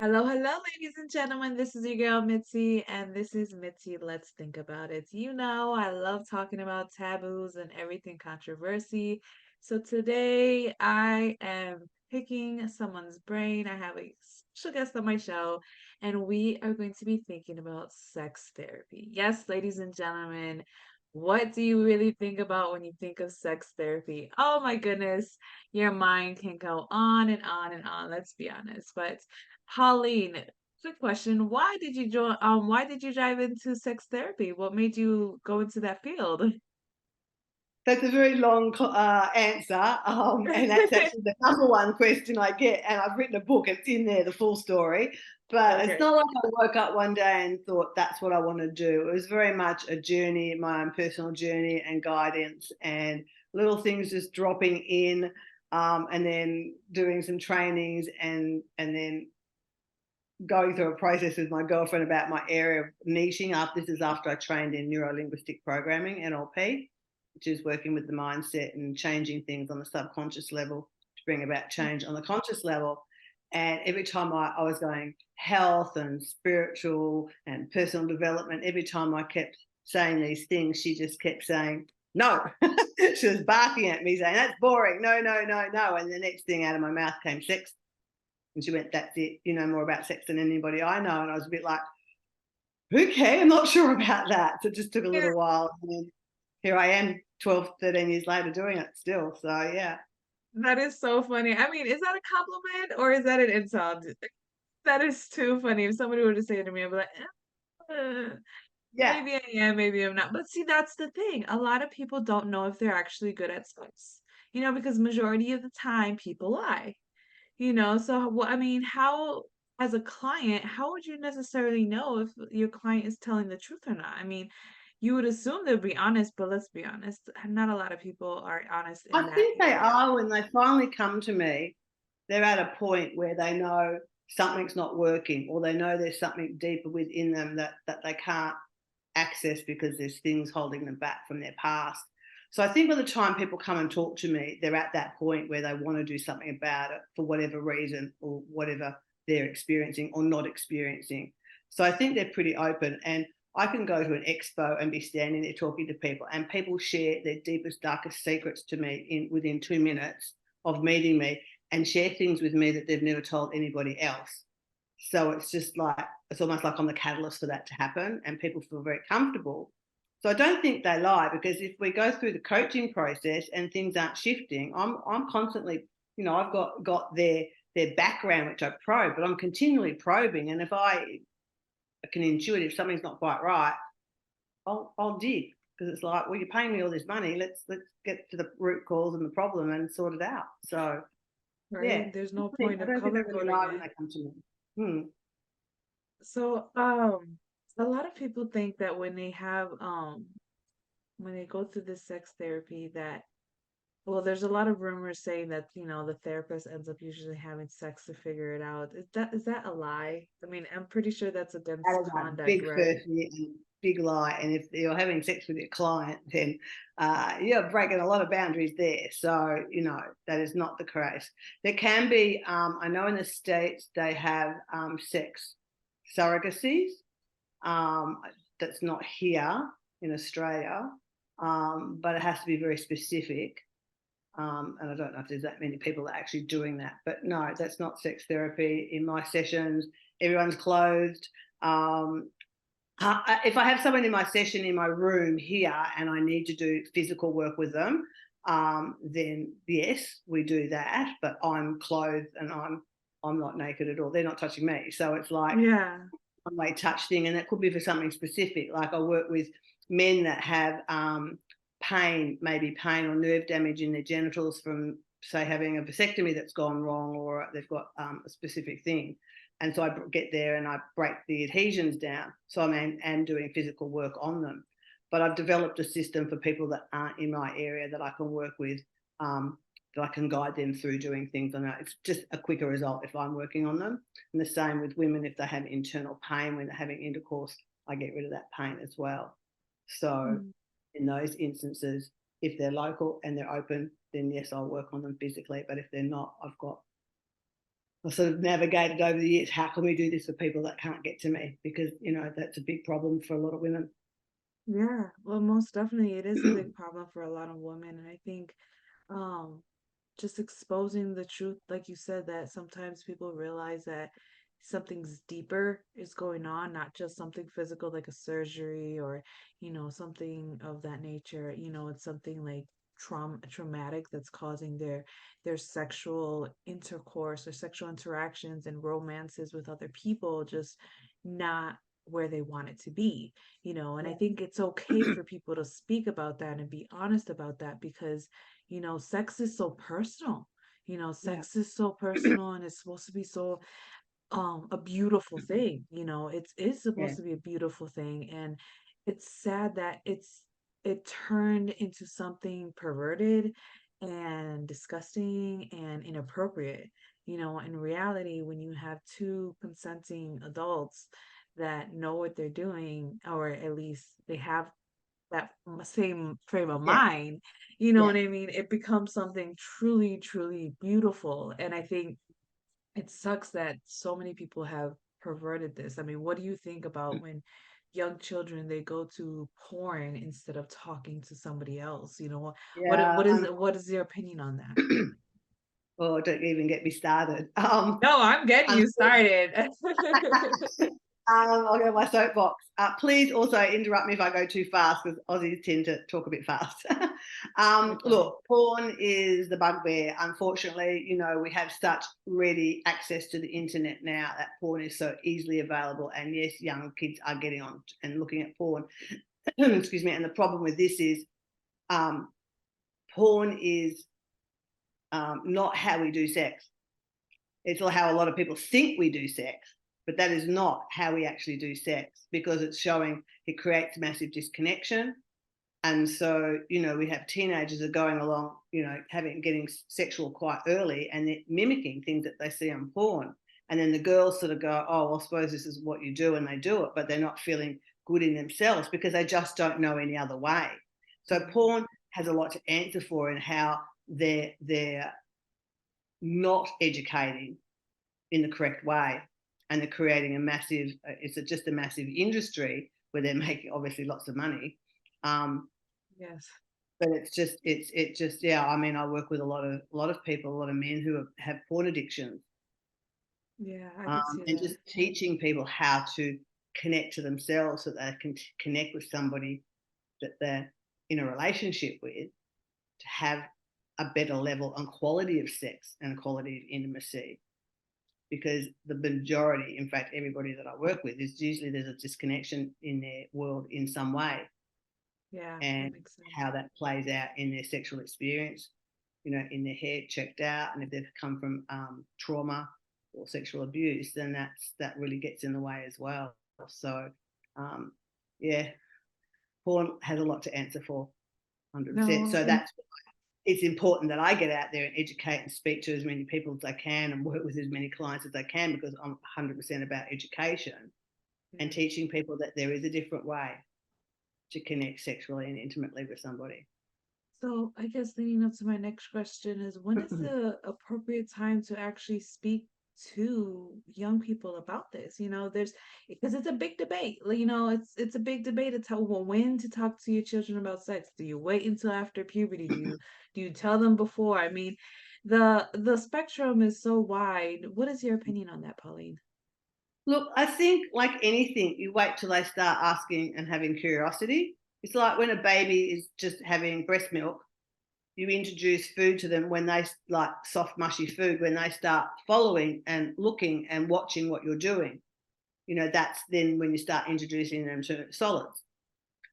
Hello, hello, ladies and gentlemen. This is your girl Mitzi, and this is Mitzi. Let's think about it. You know, I love talking about taboos and everything controversy. So today I am picking someone's brain. I have a special guest on my show, and we are going to be thinking about sex therapy. Yes, ladies and gentlemen, what do you really think about when you think of sex therapy? Oh my goodness, your mind can go on and on and on. Let's be honest, but Pauline, quick question. Why did you dive into sex therapy? What made you go into that field? That's a very long answer, and that's actually the number one question I get. And I've written a book; it's in there, the full story. But it's Okay. not like I woke up one day and thought that's what I want to do. It was very much a journey, my own personal journey and guidance, and little things just dropping in, and then doing some trainings, and then going through a process with my girlfriend about my area of niching up. This is after I trained in neuro linguistic programming, NLP, which is working with the mindset and changing things on the subconscious level to bring about change on the conscious level. And every time I was going health and spiritual and personal development, every time I kept saying these things, she just kept saying, no. She was barking at me saying, that's boring. No, no, no, no. And the next thing out of my mouth came sex. And she went, that's it. You know more about sex than anybody I know. And I was a bit like, okay, I'm not sure about that. So it just took a Yeah, little while. And then here I am 12, 13 years later doing it still. So yeah. that is so funny. I mean, is that a compliment or is that an insult? That is too funny. If somebody were to say it to me, I'd be like, "Uh, Yeah. maybe I am, maybe I'm not." But see, that's the thing. A lot of people don't know if they're actually good at sex. Because majority of the time people lie. So I mean, how, as a client, how would you necessarily know if your client is telling the truth or not? I mean, you would assume they'd be honest, but let's be honest, not a lot of people are honest I in that think they area. are when they finally come to me, they're at a point where they know something's not working or they know there's something deeper within them that they can't access because there's things holding them back from their past. So I think by the time people come and talk to me, they're at that point where they want to do something about it for whatever reason or whatever they're experiencing or not experiencing. So I think they're pretty open. And I can go to an expo and be standing there talking to people, and people share their deepest, darkest secrets to me in within 2 minutes of meeting me and share things with me that they've never told anybody else. So it's just like, it's almost like I'm the catalyst for that to happen, and people feel very comfortable. So I don't think they lie, because if we go through the coaching process and things aren't shifting, I'm constantly, I've got their background which I probe, but I'm continually probing. And if I can intuit if something's not quite right, I'll dig, because it's like, well, you're paying me all this money. Let's get to the root cause and the problem and sort it out. So yeah, Right? There's no I point of don't think they color really coding lie when it. they come to me. Hmm. So, a lot of people think that when they go through this sex therapy that, well, there's a lot of rumors saying that, the therapist ends up usually having sex to figure it out. Is that a lie? I mean, I'm pretty sure that's against That is a conduct, big right? firstly and big lie. And if you're having sex with your client, then you're breaking a lot of boundaries there. So, that is not the case. There can be, I know in the States, they have sex surrogacies. Um, that's not here in Australia, but it has to be very specific. And I don't know if there's that many people that are actually doing that. But no, that's not sex therapy. In my sessions, everyone's clothed. Um, if I have someone in my session in my room here and I need to do physical work with them, then yes, we do that. But I'm clothed and I'm not naked at all. They're not touching me. So it's like Yeah. one way touch thing, and that could be for something specific. Like I work with men that have pain, maybe pain or nerve damage in their genitals from, say, having a vasectomy that's gone wrong, or they've got a specific thing. And so I get there and I break the adhesions down. So I'm doing physical work on them. But I've developed a system for people that aren't in my area that I can work with, that I can guide them through doing things. And it's just a quicker result if I'm working on them. And the same with women, if they have internal pain when they're having intercourse, I get rid of that pain as well. So Mm. in those instances, if they're local and they're open, then yes, I'll work on them physically. But if they're not, I've got I've sort of navigated over the years. How can we do this for people that can't get to me? Because, that's a big problem for a lot of women. Yeah, well, most definitely it is a big problem for a lot of women. And I think um just exposing the truth, like you said, that sometimes people realize that something's deeper is going on, not just something physical like a surgery or, something of that nature. It's something like traumatic that's causing their sexual intercourse or sexual interactions and romances with other people just not where they want it to be. And I think it's okay for people to speak about that and be honest about that because sex is so personal. Yeah, Sex is so personal and it's supposed to be so a beautiful thing. It's yeah, supposed to be a beautiful thing. And it's sad that it turned into something perverted and disgusting and inappropriate. In reality, when you have two consenting adults that know what they're doing, or at least they have that same frame of yeah, mind, you know yeah. what I mean? It becomes something truly, truly beautiful. And I think it sucks that so many people have perverted this. I mean, what do you think about when young children they go to porn instead of talking to somebody else? Yeah. What is your opinion on that? Oh, don't even get me started. No, I'm getting you started. I'll go my soapbox. Please also interrupt me if I go too fast because Aussies tend to talk a bit fast. You're fine. Look, porn is the bugbear. Unfortunately, we have such ready access to the internet now that porn is so easily available. And yes, young kids are getting on and looking at porn. Excuse me. And the problem with this is um, porn is not how we do sex. It's how a lot of people think we do sex, but that is not how we actually do sex because it creates massive disconnection. And so, we have teenagers are going along, getting sexual quite early and they're mimicking things that they see on porn. And then the girls sort of go, oh, well, I suppose this is what you do. And they do it, but they're not feeling good in themselves because they just don't know any other way. So Mhm. porn has a lot to answer for in how they're not educating in the correct way, and they're creating a massive it's just a massive industry where they're making obviously lots of money. um, Yes. but it's just yeah, I mean, I work with a lot of people, a lot of men who have porn addictions, Yeah, I could see and that. just teaching people how to connect to themselves so that they can connect with somebody that they're in a relationship with to have a better level and quality of sex and quality of intimacy, because the majority, in fact, everybody that I work with, is usually there's a disconnection in their world in some way, Yeah, that and makes sense. how that plays out in their sexual experience, in their head checked out. And if they've come from trauma or sexual abuse, then that really gets in the way as well. So, um, yeah, porn has a lot to answer for, 100%. No, So and that's it's important that I get out there and educate and speak to as many people as I can and work with as many clients as I can, because I'm 100% about education and yeah. teaching people that there is a different way to connect sexually and intimately with somebody. So I guess leading up to my next question is when is the appropriate time to actually speak to young people about this? There's because it's a big debate. It's a big debate to tell well, when to talk to your children about sex. Do you wait until after puberty? Do you tell them before? I mean, the spectrum is so wide. What is your opinion on that, Pauline? Look, I think like anything, you wait till they start asking and having curiosity. It's like when a baby is just having breast milk, you introduce food to them when they like soft, mushy food, when they start following and looking and watching what you're doing. That's then when you start introducing them to solids.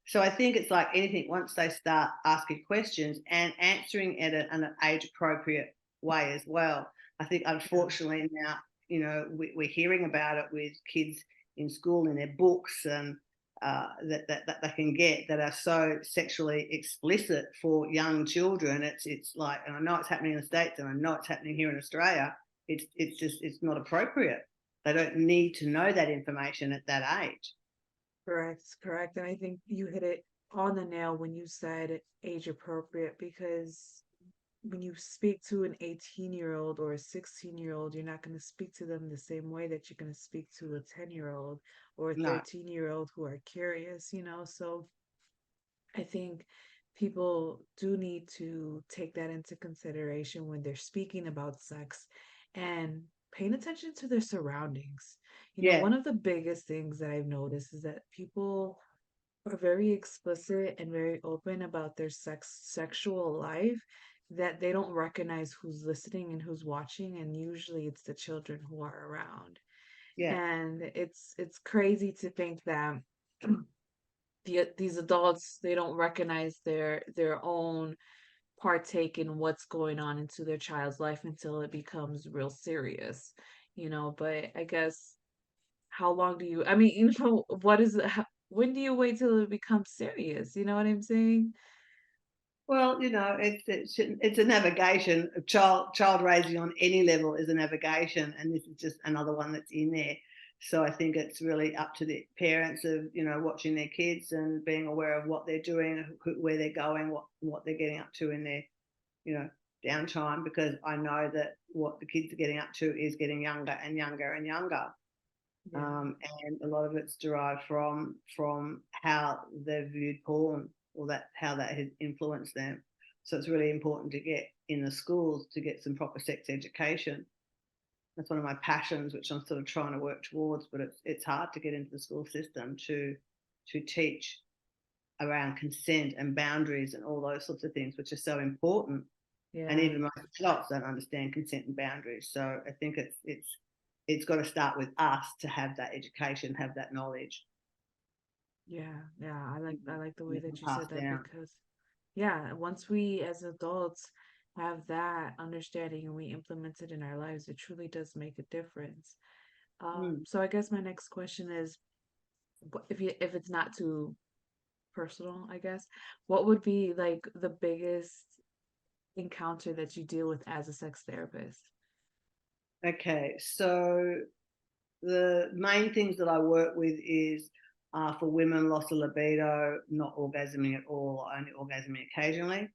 So I think it's like anything, once they start asking questions and answering it in an age appropriate way as well. I think Yeah. unfortunately now, we're hearing about it with kids in school in their books, and that they can get that are so sexually explicit for young children. It's like, and I know it's happening in the States and I know it's happening here in Australia. It's not appropriate. They don't need to know that information at that age. Correct, correct. And I think you hit it on the nail when you said age appropriate because when you speak to an 18-year-old or a 16-year-old, you're not going to speak to them the same way that you're going to speak to a 10-year-old or a No. 13-year-old who are curious, So I think people do need to take that into consideration when they're speaking about sex and paying attention to their surroundings. Yeah. One of the biggest things that I've noticed is that people are very explicit and very open about their sexual life, that they don't recognize who's listening and who's watching, and usually it's the children who are around. Yeah. And it's crazy to think that these adults, they don't recognize their own partake in what's going on into their child's life until it becomes real serious. But I guess, how long do you, I mean, what is when do you wait till it becomes serious? You know what I'm saying? Well, it's a navigation. Child raising on any level is a navigation, and this is just another one that's in there. So I think it's really up to the parents of watching their kids and being aware of what they're doing, where they're going, what they're getting up to in their you know downtime. Because I know that what the kids are getting up to is getting younger and younger and younger, Yeah. and a lot of it's derived from how they've viewed porn, or that how that has influenced them. So it's really important to get in the schools to get some proper sex education. That's one of my passions, which I'm sort of trying to work towards. But it's hard to get into the school system to teach around consent and boundaries and all those sorts of things, which are so important. And Yeah. even most adults don't understand consent and boundaries. So I think it's got to start with us to have that education, have that knowledge, Yeah. Yeah. I like the and way it can that you pass said that, down. because yeah, once we as adults have that understanding and we implement it in our lives, it truly does make a difference. Mm. So I guess my next question is, if it's not too personal, I guess, what would be like the biggest encounter that you deal with as a sex therapist? Okay, so the main things that I work with is for women, loss of libido, not orgasming at all, only orgasming occasionally.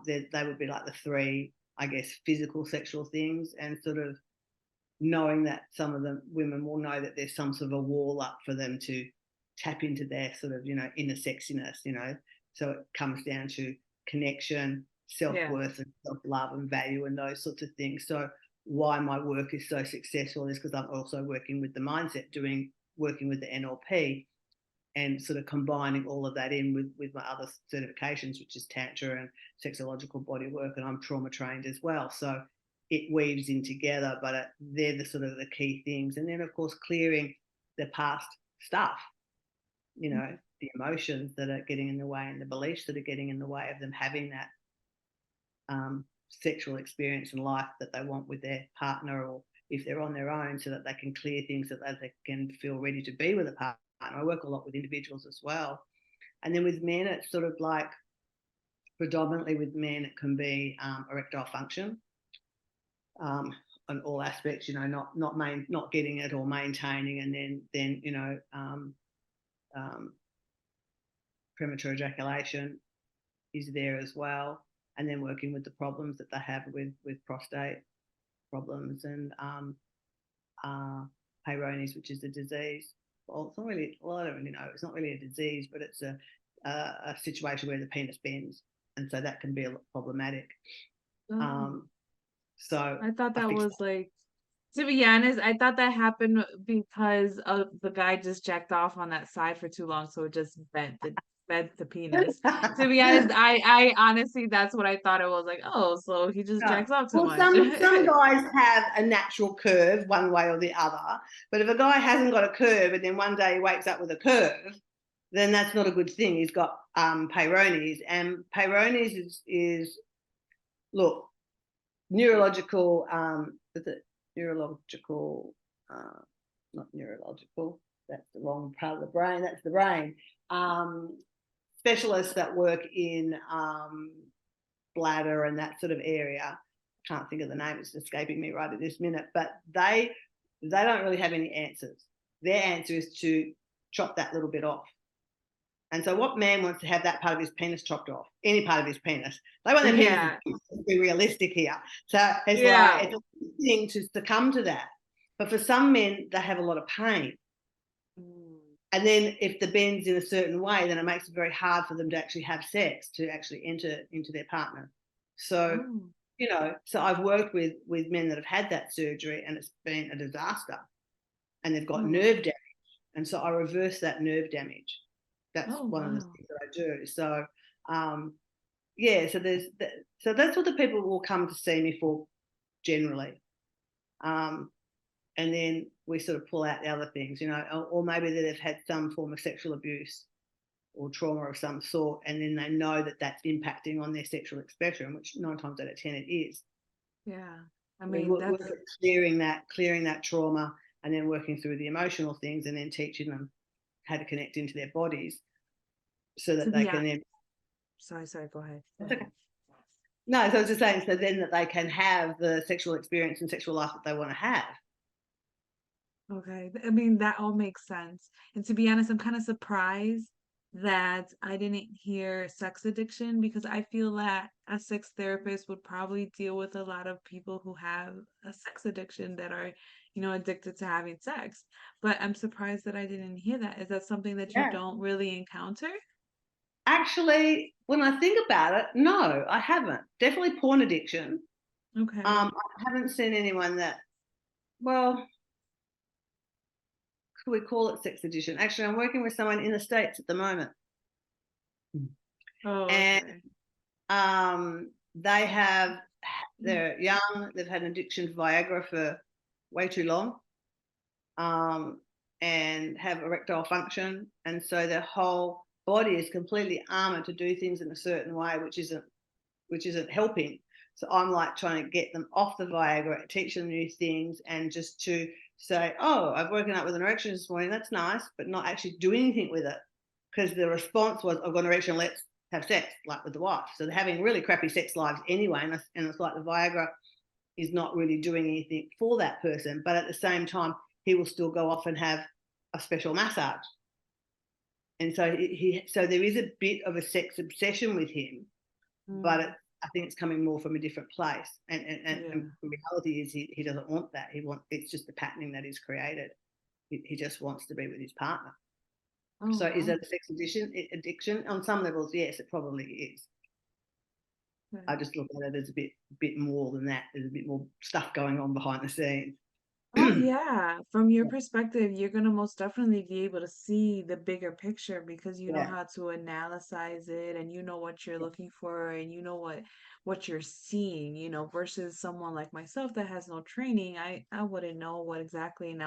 They would be like the three, I guess, physical sexual things, and sort of knowing that some of the women will know that there's some sort of a wall up for them to tap into their sort of inner sexiness. So it comes down to connection, Yeah. self-worth and self-love and value and those sorts of things. So why my work is so successful is because I'm also working with the mindset, working with the NLP, and sort of combining all of that in with my other certifications, which is tantra and sexological body work, and I'm trauma trained as well. So it weaves in together, but they're the sort of the key things. And then, of course, clearing the past stuff, the emotions that are getting in the way and the beliefs that are getting in the way of them having that sexual experience in life that they want with their partner, or if they're on their own, so that they can clear things, so that they can feel ready to be with a partner. I work a lot with individuals as well. And then with men, it's sort of like predominantly with men, it can be erectile function um, on all aspects. Not getting it or maintaining, and then um, premature ejaculation is there as well. And then working with the problems that they have with prostate problems and uh, Peyronie's, which is a disease. Well, it's not really. Well, I don't really know. It's not really a disease, but it's a situation where the penis bends, and so that can be a lot problematic. Oh, Um, so I thought I that fixed was like, to be honest, I thought that happened because the guy just jacked off on that side for too long, so it just bent the penis. To be honest, that. I honestly, that's what I thought it was, like. Oh, so he just Yeah. jacks off too Well, much. some guys have a natural curve one way or the other, but if a guy hasn't got a curve and then one day he wakes up with a curve, then that's not a good thing. He's got Peyronie's, and Peyronie's is look, neurological. Is it neurological? Uh, Not neurological. That's the wrong part of the brain. That's the brain. Um, Specialists that work in bladder and that sort of area. I can't think of the name; it's escaping me right at this minute. But they don't really have any answers. Their answer is to chop that little bit off, And so what man wants to have that part of his penis chopped off? Any part of his penis. They want their penises Yeah. to be realistic here. So it's like, Yeah. it's a thing to succumb to that. But for some men, they have a lot of pain. Mm. And then if the bend's in a certain way, then it makes it very hard for them to actually have sex, to actually enter into their partner. So, Oh. so I've worked with men that have had that surgery and it's been a disaster and they've got Oh, nerve wow. damage. And so I reverse that nerve damage. That's Oh, one of the wow. things that I do. So, yeah, so so that's what the people will come to see me for generally. Um, and then we sort of pull out the other things, or maybe that they've had some form of sexual abuse or trauma of some sort, and then they know that that's impacting on their sexual expression, which 9 times out of 10 it is. Yeah. I We mean, work that's at clearing that trauma, and then working through the emotional things, and then teaching them how to connect into their bodies so to that they be can honest. then. Sorry, go ahead. Go That's okay. ahead. No, so I was just saying, so then that they can have the sexual experience and sexual life that they want to have. Okay. I mean, that all makes sense. And to be honest, I'm kind of surprised that I didn't hear sex addiction because I feel that a sex therapist would probably deal with a lot of people who have a sex addiction that are, addicted to having sex. But I'm surprised that I didn't hear that. Is that something that you Yeah. don't really encounter? Actually, when I think about it, no, I haven't. Definitely porn addiction. Okay. I haven't seen anyone that, well, could we call it sex addiction? Actually, I'm working with someone in the States at the moment. Oh, And okay. they have, Mm. they're young, they've had an addiction to Viagra for way too long, um, and have erectile function. And so their whole body is completely armored to do things in a certain way, which isn't helping. So I'm like trying to get them off the Viagra, teach them new things, and just to say, "Oh, I've woken up with an erection this morning. That's nice," but not actually do anything with it because the response was, "I've got an erection. Let's have sex," like with the wife. So they're having really crappy sex lives anyway, and it's like the Viagra is not really doing anything for that person. But at the same time, he will still go off and have a special massage. And so so there is a bit of a sex obsession with him, but Mm. I think it's coming more from a different place. And Yeah. the reality is he doesn't want that. It's just the patterning that is created. He just wants to be with his partner. Oh, So is wow. that a sex addiction? On some levels, yes, it probably is. I Okay. just look at it as a bit more than that. There's a bit more stuff going on behind the scenes. Oh, yeah. From your perspective, you're gonna most definitely be able to see the bigger picture because you know Yeah, how to analyze it and you know what you're looking for and you know what you're seeing, versus someone like myself that has no training. I wouldn't know what exactly and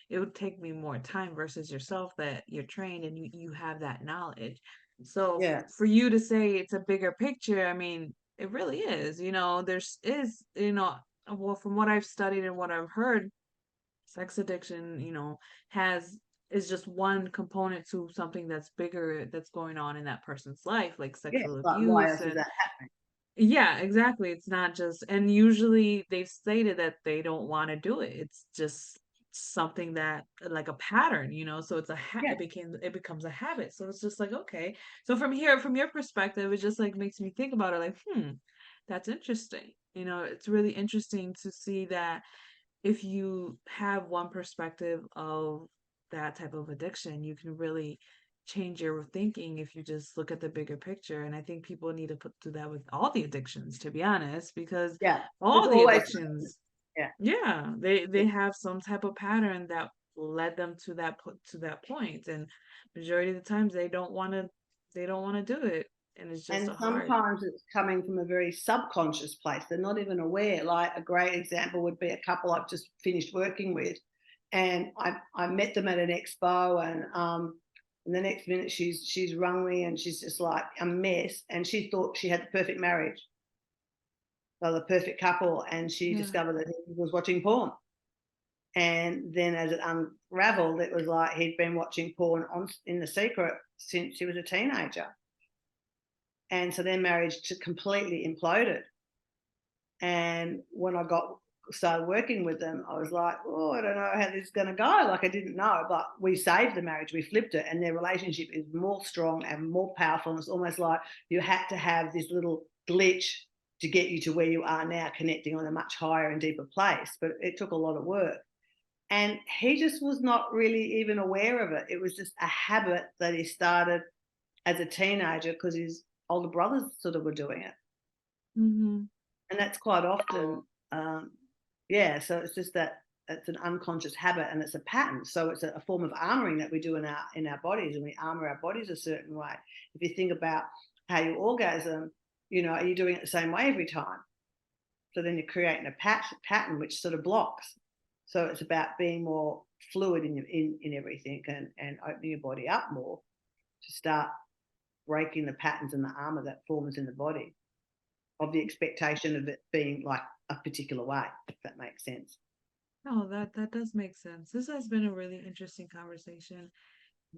it would take me more time versus yourself that you're trained and you have that knowledge. So yeah, for you to say it's a bigger picture, I mean, it really is. There's is, well, from what I've studied and what I've heard, sex addiction, has is just one component to something that's bigger that's going on in that person's life, like yeah. sexual Like, why abuse else is and that happening? yeah, exactly. It's not just, and usually they've stated that they don't want to do it. It's just something that like a pattern, so it's Yeah, it becomes a habit. So it's just like, okay. So from your perspective, it just like makes me think about it like, that's interesting. It's really interesting to see that if you have one perspective of that type of addiction, you can really change your thinking if you just look at the bigger picture. And I think people need to do that with all the addictions, to be honest, because yeah. There's all the always, addictions, yeah. yeah, they have some type of pattern that led them to to that point. And majority of the times they don't want to do it. And it's just And a hard. sometimes it's coming from a very subconscious place. They're not even aware. Like a great example would be a couple I've just finished working with, and I met them at an expo, and the next minute she's rung me and she's just like a mess, and she thought she had the perfect marriage, so the perfect couple, and she Yeah. discovered that he was watching porn. And then as it unraveled, it was like he'd been watching porn in the secret since she was a teenager. And so their marriage just completely imploded. And when I got started working with them, I was like, oh, I don't know how this is going to go. Like, I didn't know, but we saved the marriage. We flipped it, and their relationship is more strong and more powerful. And it's almost like you had to have this little glitch to get you to where you are now, connecting on a much higher and deeper place. But it took a lot of work. And he just was not really even aware of it. It was just a habit that he started as a teenager because his older brothers sort of were doing it. Mm-hmm. And that's quite often, um, yeah, so it's just that it's an unconscious habit and it's a pattern. So it's a form of armoring that we do in our bodies, and we armor our bodies a certain way. If you think about how you orgasm, are you doing it the same way every time? So then you're creating a pattern which sort of blocks. So it's about being more fluid in everything, and opening your body up more to start breaking the patterns and the armor that forms in the body of the expectation of it being like a particular way, if that makes sense. Oh, that does make sense. This has been a really interesting conversation,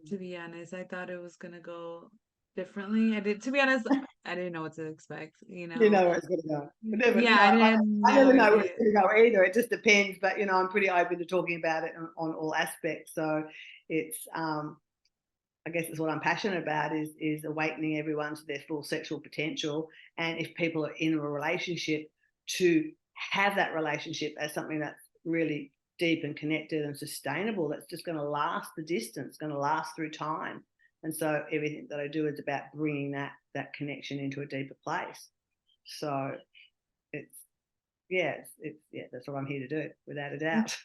to be honest. I thought it was gonna go differently. To be honest, I didn't know what to expect, you You know. know where it's going to go. I never, Yeah, I didn't I know never it. know where it's going to go either. It just depends. But I'm pretty open to talking about it on all aspects. So it's, I guess, it's what I'm passionate about is awakening everyone to their full sexual potential. And if people are in a relationship, to have that relationship as something that's really deep and connected and sustainable, that's just going to last the distance, going to last through time. And so everything that I do is about bringing that connection into a deeper place. So it's yeah, that's what I'm here to do, without a doubt.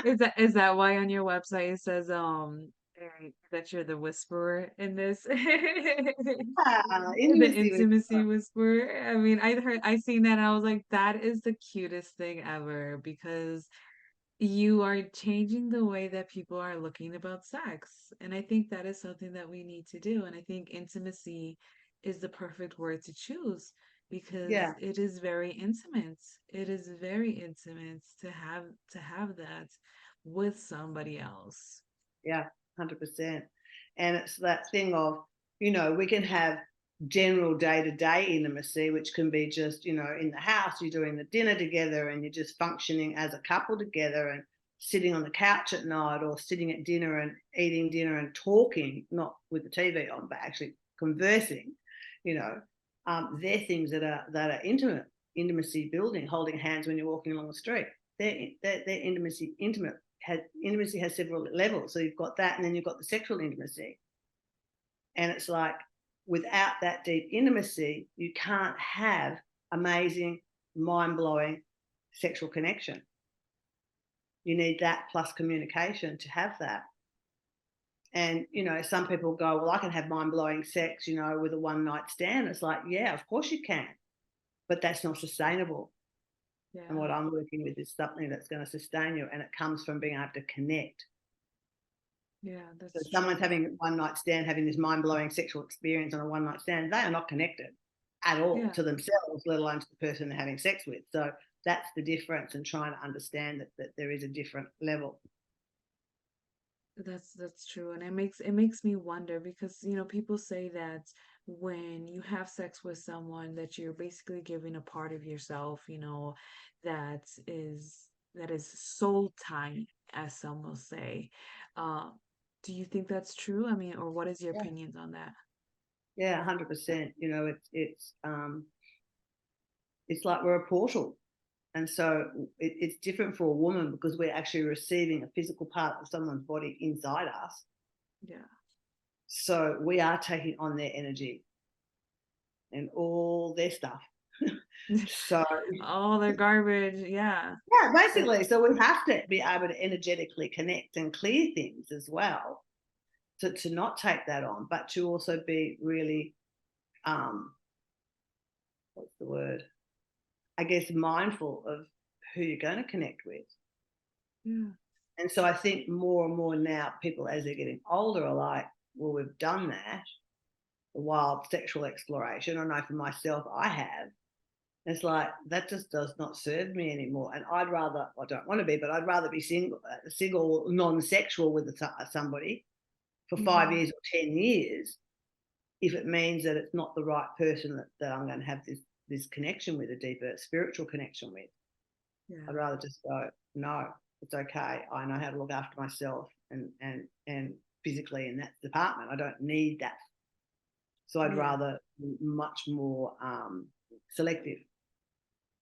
Is that why on your website it says that you're the whisperer in this? The Intimacy with intimacy whisperer. I mean, I seen that and I was like, that is the cutest thing ever because you are changing the way that people are looking about sex. And I think that is something that we need to do. And I think intimacy is the perfect word to choose because yeah, it is very intimate. It is very intimate to have that with somebody else. yeah, 100%. And it's that thing of, we can have general day-to-day intimacy, which can be just, in the house, you're doing the dinner together and you're just functioning as a couple together and sitting on the couch at night or sitting at dinner and eating dinner and talking, not with the TV on, but actually conversing, you know. They're things that are intimacy building, holding hands when you're walking along the street. They're intimacy has several levels. So you've got that, and then you've got the sexual intimacy. And it's like, without that deep intimacy, you can't have amazing, mind-blowing sexual connection. You need that plus communication to have that. And, some people go, well, I can have mind-blowing sex, with a one-night stand. It's like, yeah, of course you can, but that's not sustainable. And Yeah. what I'm working with is something that's going to sustain you, and it comes from being able to connect. Yeah, So that's someone's true. having one night stand, having this mind blowing sexual experience on a one night stand, they are not connected at all Yeah. to themselves, let alone to the person they're having sex with. So that's the difference, and trying to understand that there is a different level. That's true, and it makes me wonder because people say that when you have sex with someone that you're basically giving a part of yourself, that is soul time, as some will say. Uh, do you think that's true? I mean, or what is your Yeah, opinions on that? yeah, 100%. It's like we're a portal. And so it's different for a woman because we're actually receiving a physical part of someone's body inside us. Yeah. So we are taking on their energy and all their stuff. So All the garbage, yeah. yeah, Uh, basically. So we have to be able to energetically connect and clear things as well to not take that on, but to also be really, um, what's the word? I guess mindful of who you're going to connect with. yeah. And so I think more and more now, people as they're getting older are like, well, we've done that, the wild sexual exploration. I know for myself, I have. It's like that just does not serve me anymore, and I'd rather. I don't want to be, but I'd rather be single, non-sexual with somebody for five Hmm. years or 10 years, if it means that it's not the right person that I'm going to have this connection with, a deeper spiritual connection with. I'd Yeah. rather just go, no, it's okay. I know how to look after myself and physically in that department. I don't need that. So I'd Yeah. rather be much more selective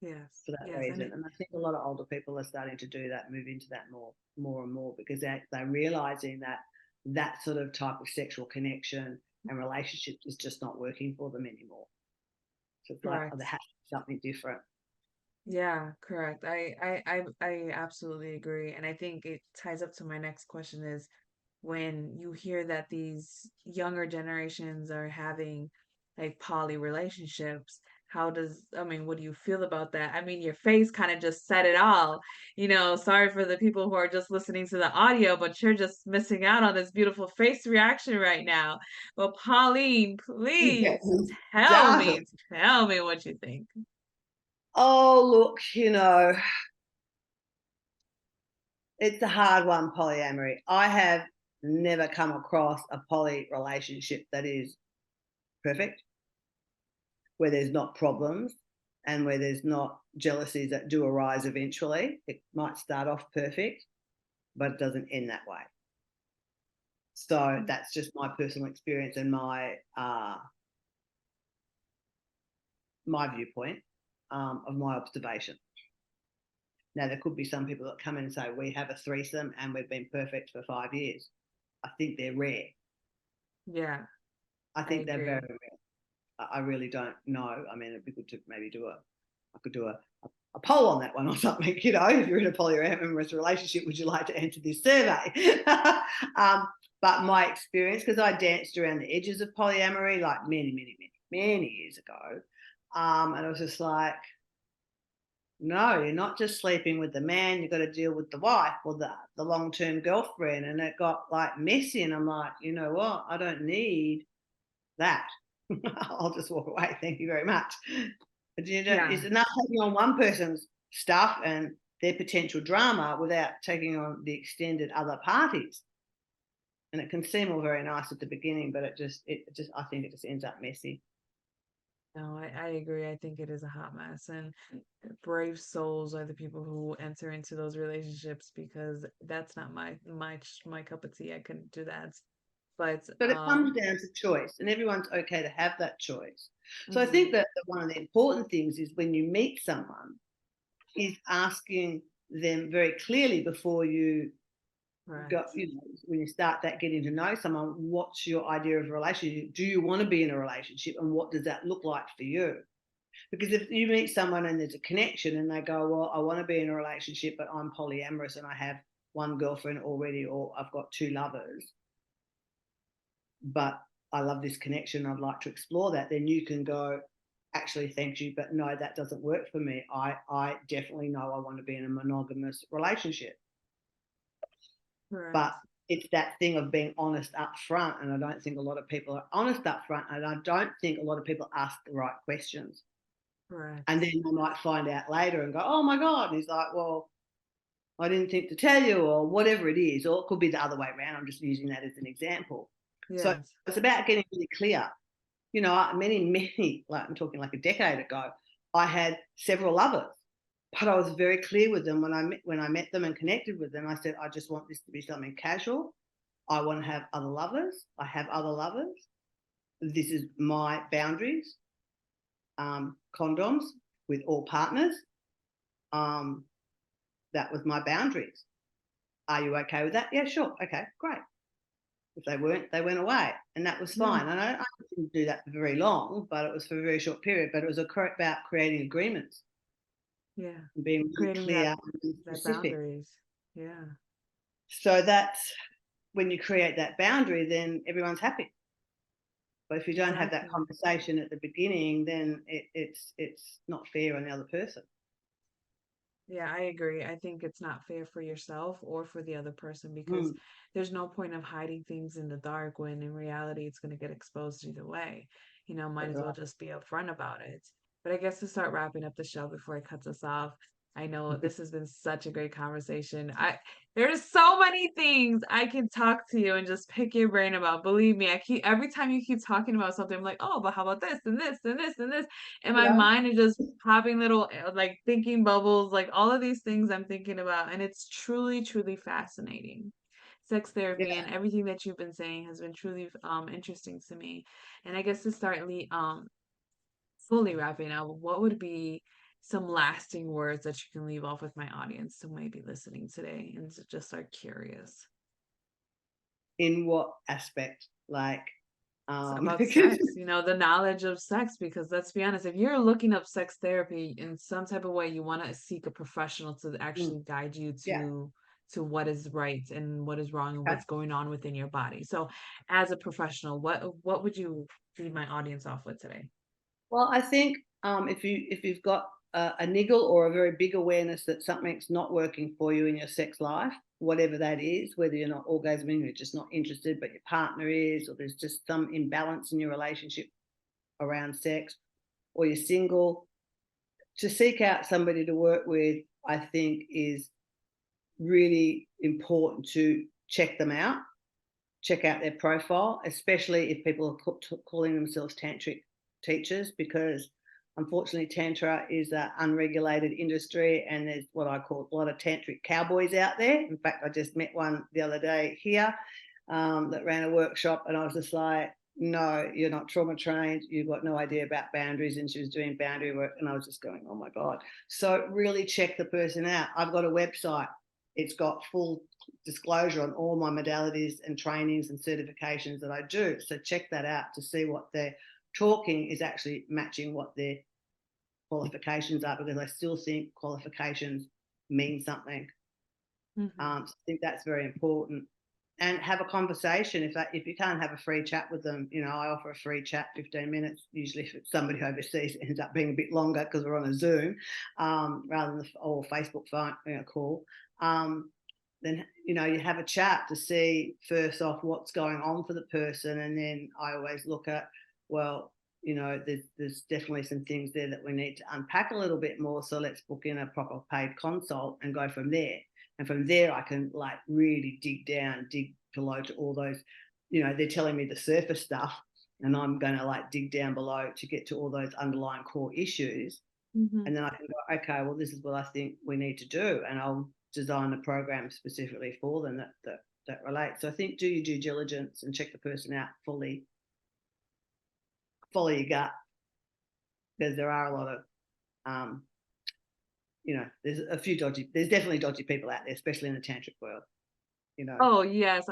Yes. for that Yes. And reason. And I think a lot of older people are starting to do that, move into that more and more because they're realizing that that sort of type of sexual connection and relationship is just not working for them anymore. So it's like, oh, there correct. has to be something different. Yeah, correct. I absolutely agree. And I think it ties up to my next question is when you hear that these younger generations are having like poly relationships, I mean, what do you feel about that? I mean, your face kind of just said it all. Sorry for the people who are just listening to the audio, but you're just missing out on this beautiful face reaction right now. But Pauline, Yeah, please darling. tell me what you think. Oh, look, it's a hard one, polyamory. I have never come across a poly relationship that is perfect, where there's not problems and where there's not jealousies that do arise eventually. It might start off perfect, but it doesn't end that way. So that's just my personal experience and my viewpoint of my observation. Now there could be some people that come in and say we have a threesome and we've been perfect for 5 years. I think they're rare. Yeah, I I think they're very agree. rare. I really don't know. I mean, it'd be good to maybe I could do a poll on that one or something. If you're in a polyamorous relationship, would you like to answer this survey? um, but my experience, because I danced around the edges of polyamory like many years ago, and I was just like, no, you're not just sleeping with the man. You've got to deal with the wife or the long term girlfriend, and it got like messy. And I'm like, you know what? I don't need that. I'll just walk away. Thank you very much. But it's Yeah. enough taking on one person's stuff and their potential drama without taking on the extended other parties. And it can seem all very nice at the beginning, but I think it just ends up messy. No, I agree. I think it is a hot mess. And brave souls are the people who enter into those relationships because that's not my cup of tea. I couldn't do that. But But it comes down to choice, and everyone's okay to have that choice. So I think mhm, that one of the important things is when you meet someone, is asking them very clearly before you go, correct. when you start that getting to know someone, what's your idea of a relationship? Do you want to be in a relationship, and what does that look like for you? Because if you meet someone and there's a connection and they go, well, I want to be in a relationship, but I'm polyamorous and I have one girlfriend already, or I've got two lovers, but I love this connection, I'd like to explore that, then you can go, actually, thank you, but no, that doesn't work for me. I definitely know I want to be in a monogamous relationship. But Correct. it's that thing of being honest up front. And I don't think a lot of people are honest up front. And I don't think a lot of people ask the right questions. And Correct. then they might find out later and go, oh my God. And he's like, well, I didn't think to tell you, or whatever it is. Or it could be the other way around. I'm just using that as an example. So Yes. it's about getting really clear. Many, like I'm talking like a decade ago, I had several lovers, but I was very clear with them when I met them and connected with them. I said, I just want this to be something casual. I want to have other lovers. I have other lovers. This is my boundaries. Condoms with all partners. Um, that was my boundaries. Are you okay with that? Yeah, sure. Okay, great. If they weren't, they went away, and that was Yeah. fine. And I didn't do that for very long, but it was for a very short period. But it was about creating agreements Yeah. and being really Creating clear and that specific. boundaries. Yeah. So that's when you create that boundary, then everyone's happy. But if you don't have that Exactly. conversation at the beginning, then it's not fair on the other person. Yeah, I agree. I think it's not fair for yourself or for the other person because Mm, there's no point of hiding things in the dark when in reality it's going to get exposed either way. Might that's as well right. just be upfront about it. But I guess to start wrapping up the show before it cuts us off, I know this has been such a great conversation. There's so many things I can talk to you and just pick your brain about. Believe me, I keep every time you keep talking about something, I'm like, oh, but how about this and this and this and this? And You my know? mind is just popping little like thinking bubbles, like all of these things I'm thinking about. And it's truly, truly fascinating. Sex therapy Yeah. and everything that you've been saying has been truly interesting to me. And I guess to start fully wrapping up, what would be some lasting words that you can leave off with my audience who might be listening today and just are curious In what aspect? Like, about because sex, the knowledge of sex? Because let's be honest, if you're looking up sex therapy in some type of way, you want to seek a professional to mm, actually guide you yeah, to what is right and what is wrong and okay. what's going on within your body. So, as a professional, what would you leave my audience off with today? Well, I think if you've got a niggle or a very big awareness that something's not working for you in your sex life, whatever that is, whether you're not orgasming, you're just not interested, but your partner is, or there's just some imbalance in your relationship around sex, or you're single, to seek out somebody to work with, I think is really important to check them out, check out their profile, especially if people are calling themselves tantric teachers, because unfortunately tantra is an unregulated industry and there's what I call a lot of tantric cowboys out there. In fact, I just met one the other day here that ran a workshop, and I was just like, no, you're not trauma trained, you've got no idea about boundaries, and she was doing boundary work, and I was just going, oh my god. So really check the person out. I've got a website, it's got full disclosure on all my modalities and trainings and certifications that I do. So check that out to see what they're talking is actually matching what their qualifications are, because I still think qualifications mean something. Hmm. So I think that's very important. And have a conversation. If you can't have a free chat with them, I offer a free chat, 15 minutes. Usually, if it's somebody overseas, it ends up being a bit longer because we're on a Zoom rather than or Facebook phone call. Then you have a chat to see first off what's going on for the person, and then I always look at, well, there's definitely some things there that we need to unpack a little bit more. So let's book in a proper paid consult and go from there. And from there, I can like really dig down, dig below to all those, they're telling me the surface stuff, and I'm going to like dig down below to get to all those underlying core issues. Hmm. And then I can go, okay, well, this is what I think we need to do. And I'll design a program specifically for them that relates. So I think do your due diligence and check the person out fully, follow your gut, because there are a lot of, um, there's definitely dodgy people out there, especially in the tantric world, you know. Oh, yes.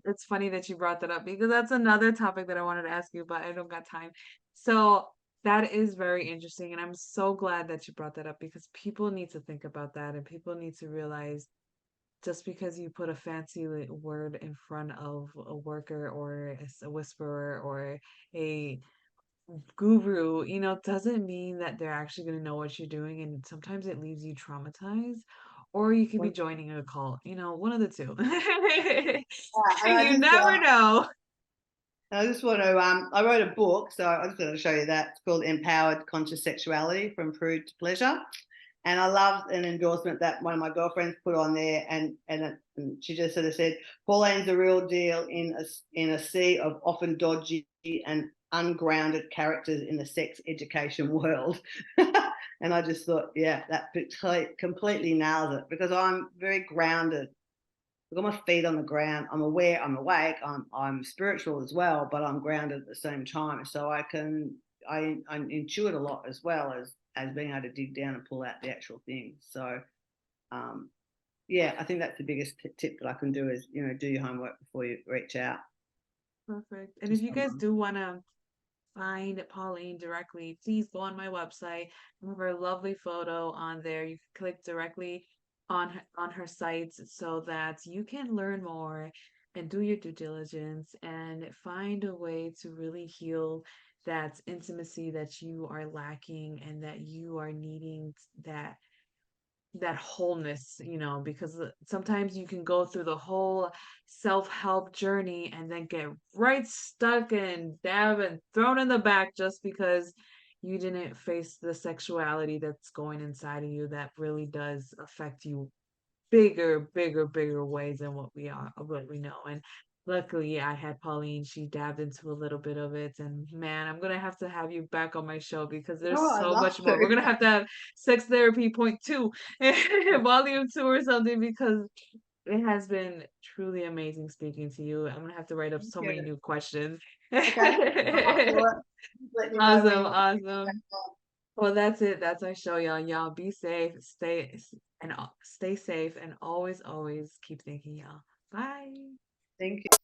It's funny that you brought that up because that's another topic that I wanted to ask you, but I don't got time. So that is very interesting. And I'm so glad that you brought that up because people need to think about that and people need to realize just because you put a fancy word in front of a worker or a whisperer or a guru, doesn't mean that they're actually going to know what you're doing. And sometimes it leaves you traumatized, or you could be joining a cult, one of the two. And I You just never know. want to I wrote a book, so I just going to show you that. It's called Empowered Conscious Sexuality from Prude to Pleasure. And I love an endorsement that one of my girlfriends put on there, and she just sort of said, Pauline's the real deal in a sea of often dodgy and ungrounded characters in the sex education world. And I just thought, yeah, that completely nails it, because I'm very grounded. I've got my feet on the ground. I'm aware. I'm awake. I'm spiritual as well, but I'm grounded at the same time. So I intuit a lot as well as being able to dig down and pull out the actual things. So um, yeah, I think that's the biggest tip that I can do is do your homework before you reach out Perfect. And to if you guys someone. do want to find Pauline directly, please go on my website. I have her lovely photo on there. You can click directly on her sites so that you can learn more and do your due diligence and find a way to really heal that intimacy that you are lacking and that you are needing that wholeness, because sometimes you can go through the whole self-help journey and then get right stuck and dab and thrown in the back just because you didn't face the sexuality that's going inside of you that really does affect you bigger ways than what we know. And luckily I had Pauline, she dabbed into a little bit of it. And man, I'm gonna have to have you back on my show because there's Oh, I'd so love much more. We're to. gonna have to have sex therapy point two, volume two or something, because it has been truly amazing speaking to you. I'm gonna have to write up Thank so many you. new questions. Okay, I'm up for it. Let me know when Awesome, you want to get back awesome. on. Well, that's it. That's our show, y'all. Y'all be safe, stay safe, and always keep thinking, y'all. Bye. Thank you.